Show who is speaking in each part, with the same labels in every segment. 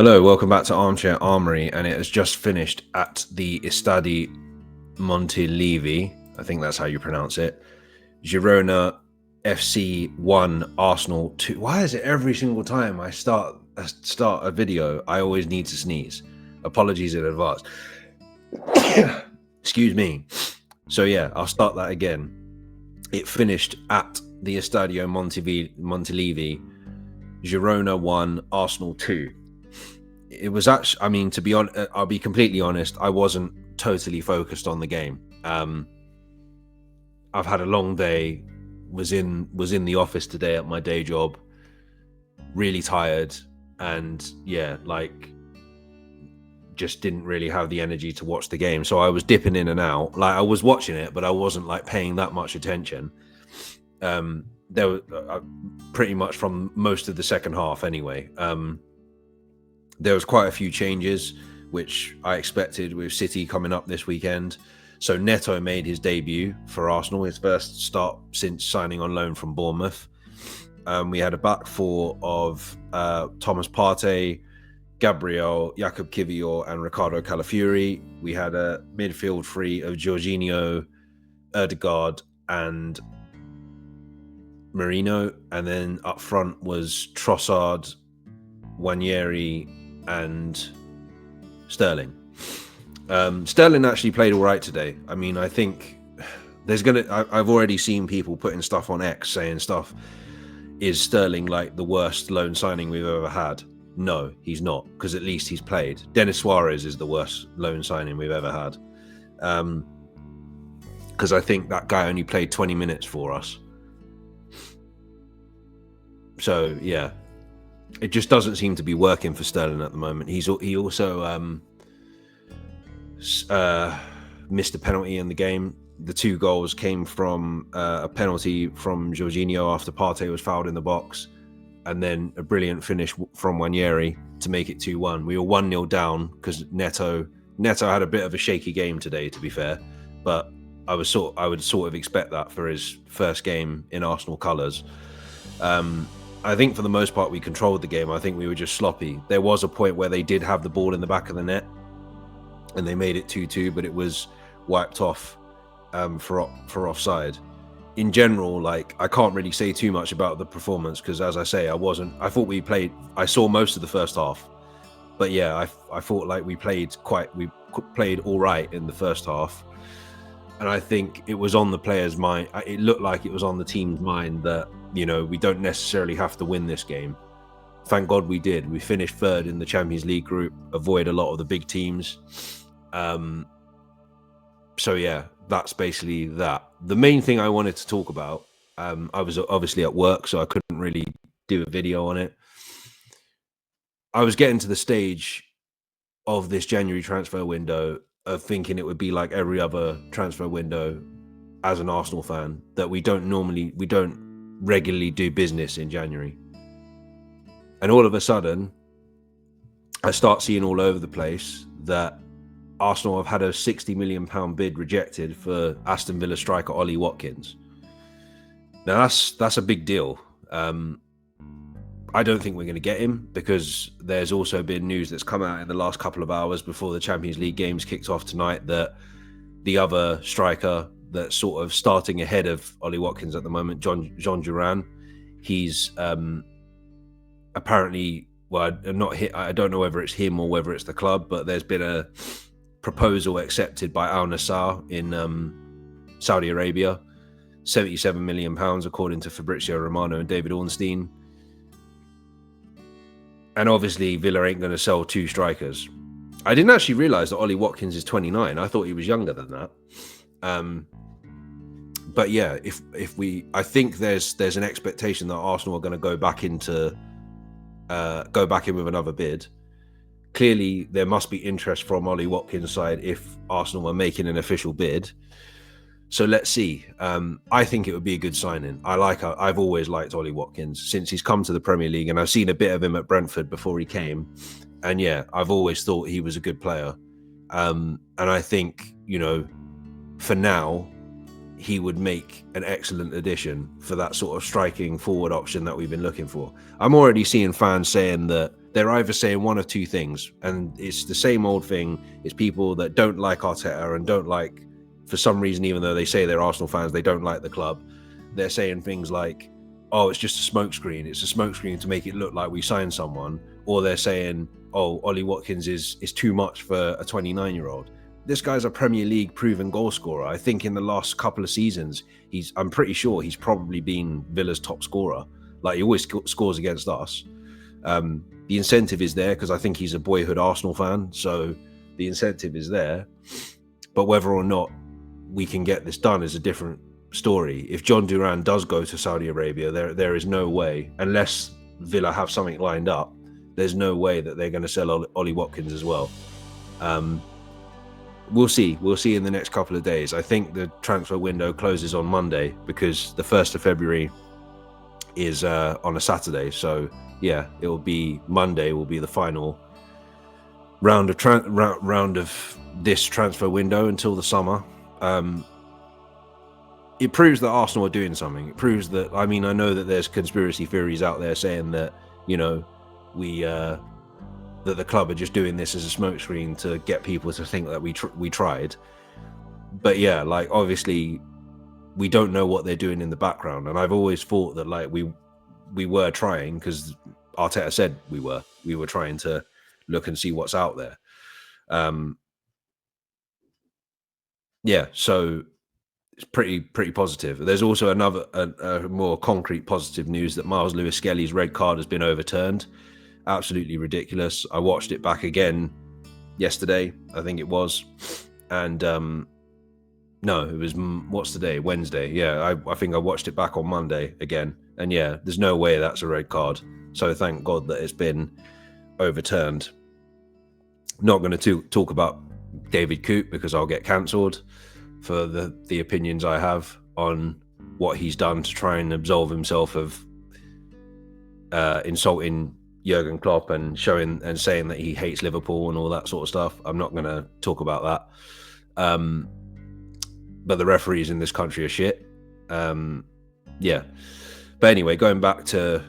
Speaker 1: Hello, welcome back to Armchair Armory, and it has just finished at the Stadi Montilivi. I think that's how you pronounce it. Girona FC 1, Arsenal 2. Why is it every single time I start a video, I always need to sneeze? Apologies in advance. Excuse me. So yeah, I'll start that again. It finished at the Estadio Montilivi. Girona 1, Arsenal 2. It was actually, I mean, to be honest, I'll be completely honest, I wasn't totally focused on the game. I've had a long day, was in the office today at my day job, really tired, and yeah, like just didn't really have the energy to watch the game. So I was dipping in and out. Like, I was watching it, but I wasn't like paying that much attention. There was pretty much from most of the second half anyway. There was quite a few changes, which I expected with City coming up this weekend. So Neto made his debut for Arsenal, his first start since signing on loan from Bournemouth. We had a back four of Thomas Partey, Gabriel, Jakub Kivior, and Ricardo Calafiori. We had a midfield three of Jorginho, Ødegaard, and Marino. And then up front was Trossard, Wanyeri, and Sterling. Sterling actually played all right today. I mean, I think I've already seen people putting stuff on X saying stuff, is Sterling like the worst loan signing we've ever had? No, he's not, because at least he's played. Denis Suarez is the worst loan signing we've ever had, because I think that guy only played 20 minutes for us. So yeah, it just doesn't seem to be working for Sterling at the moment. He also missed a penalty in the game. The two goals came from a penalty from Jorginho after Partey was fouled in the box, and then a brilliant finish from Wanyeri to make it 2-1. We were 1-0 down because Neto had a bit of a shaky game today, to be fair, but I would sort of expect that for his first game in Arsenal colours. I think for the most part we controlled the game. I think we were just sloppy. There was a point where they did have the ball in the back of the net and they made it 2-2, but it was wiped off for offside. In general, like, I can't really say too much about the performance because, as I say, I saw most of the first half, but yeah, I thought like we played all right in the first half. And I think it was on the players' mind. It looked like it was on the team's mind that, you know, we don't necessarily have to win this game. Thank God we did. We finished third in the Champions League group, avoid a lot of the big teams. So yeah, that's basically that. The main thing I wanted to talk about, I was obviously at work, so I couldn't really do a video on it. I was getting to the stage of this January transfer window of thinking it would be like every other transfer window as an Arsenal fan, that we don't regularly do business in January. And all of a sudden, I start seeing all over the place that Arsenal have had a £60 million bid rejected for Aston Villa striker Ollie Watkins. Now that's a big deal. I don't think we're going to get him, because there's also been news that's come out in the last couple of hours before the Champions League games kicked off tonight that the other striker that's sort of starting ahead of Ollie Watkins at the moment, Jean Duran, he's apparently, well, I don't know whether it's him or whether it's the club, but there's been a proposal accepted by Al Nassr in Saudi Arabia, £77 million, according to Fabrizio Romano and David Ornstein. And obviously Villa ain't going to sell two strikers. I didn't actually realise that Ollie Watkins is 29. I thought he was younger than that. But yeah, I think there's an expectation that Arsenal are going to go back in with another bid. Clearly, there must be interest from Ollie Watkins' side if Arsenal are making an official bid. So let's see. I think it would be a good signing. I've always liked Ollie Watkins since he's come to the Premier League, and I've seen a bit of him at Brentford before he came. And yeah, I've always thought he was a good player. And I think, you know, for now, he would make an excellent addition for that sort of striking forward option that we've been looking for. I'm already seeing fans saying that they're either saying one of two things, and it's the same old thing. It's people that don't like Arteta and don't like, for some reason, even though they say they're Arsenal fans, they don't like the club. They're saying things like, oh, it's just a smokescreen. It's a smokescreen to make it look like we signed someone. Or they're saying, oh, Ollie Watkins is too much for a 29-year-old. This guy's a Premier League proven goal scorer. I think in the last couple of seasons, I'm pretty sure he's probably been Villa's top scorer. Like, he always scores against us. The incentive is there because I think he's a boyhood Arsenal fan. So the incentive is there. But whether or not we can get this done is a different story. If John Duran does go to Saudi Arabia, there is no way, unless Villa have something lined up, there's no way that they're going to sell Ollie Watkins as well. We'll see in the next couple of days. I think the transfer window closes on Monday because the 1st of February is on a Saturday. So yeah, it will be Monday will be the final round of this transfer window until the summer. It proves that Arsenal are doing something. It proves that, I mean, I know that there's conspiracy theories out there saying that, you know, that the club are just doing this as a smokescreen to get people to think that we tried. But yeah, like, obviously we don't know what they're doing in the background, and I've always thought that, like, we were trying, because Arteta said we were trying to look and see what's out there. Yeah, so it's pretty positive. There's also another a more concrete positive news that Miles Lewis-Skelly's red card has been overturned. Absolutely ridiculous. I watched it back again yesterday, I think it was, and no, it was, what's the day? Wednesday. Yeah, I think I watched it back on Monday again, and yeah, there's no way that's a red card. So thank God that it's been overturned. Not going to talk about David Coote because I'll get cancelled for the opinions I have on what he's done to try and absolve himself of insulting Jurgen Klopp and showing and saying that he hates Liverpool and all that sort of stuff. I'm not going to talk about that. But the referees in this country are shit. Yeah. But anyway, going back to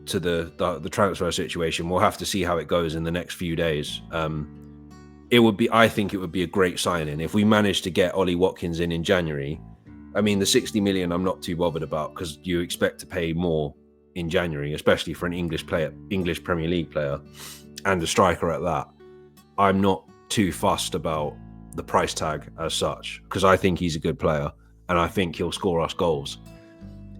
Speaker 1: the transfer situation, we'll have to see how it goes in the next few days. I think it would be a great signing if we manage to get Ollie Watkins in January. I mean, the 60 million I'm not too bothered about because you expect to pay more in January, especially for an English Premier League player and a striker at that. I'm not too fussed about the price tag as such because I think he's a good player and I think he'll score us goals.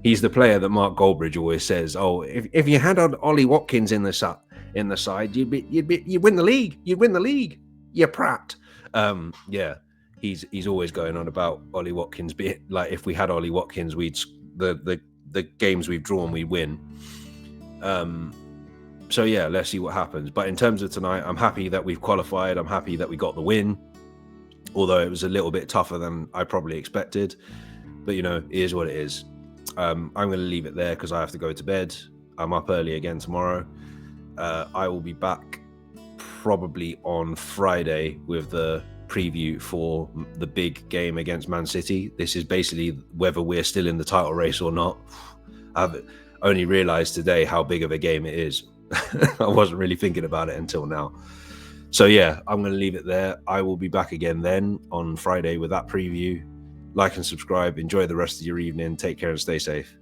Speaker 1: He's the player that Mark Goldbridge always says, "Oh, if you had Ollie Watkins in the side, you'd win the league. You'd win the league. You prat." Yeah, he's always going on about Ollie Watkins. Be it like if we had Ollie Watkins, we'd the games we've drawn, we win. So yeah, let's see what happens. But in terms of tonight, I'm happy that we've qualified. I'm happy that we got the win, although it was a little bit tougher than I probably expected. But you know, it is what it is. I'm going to leave it there because I have to go to bed. I'm up early again tomorrow. I will be back probably on Friday with the preview for the big game against Man City. This is basically whether we're still in the title race or not. I've only realized today how big of a game it is. I wasn't really thinking about it until now. So yeah, I'm going to leave it there. I will be back again then on Friday with that preview. Like and subscribe. Enjoy the rest of your evening. Take care and stay safe.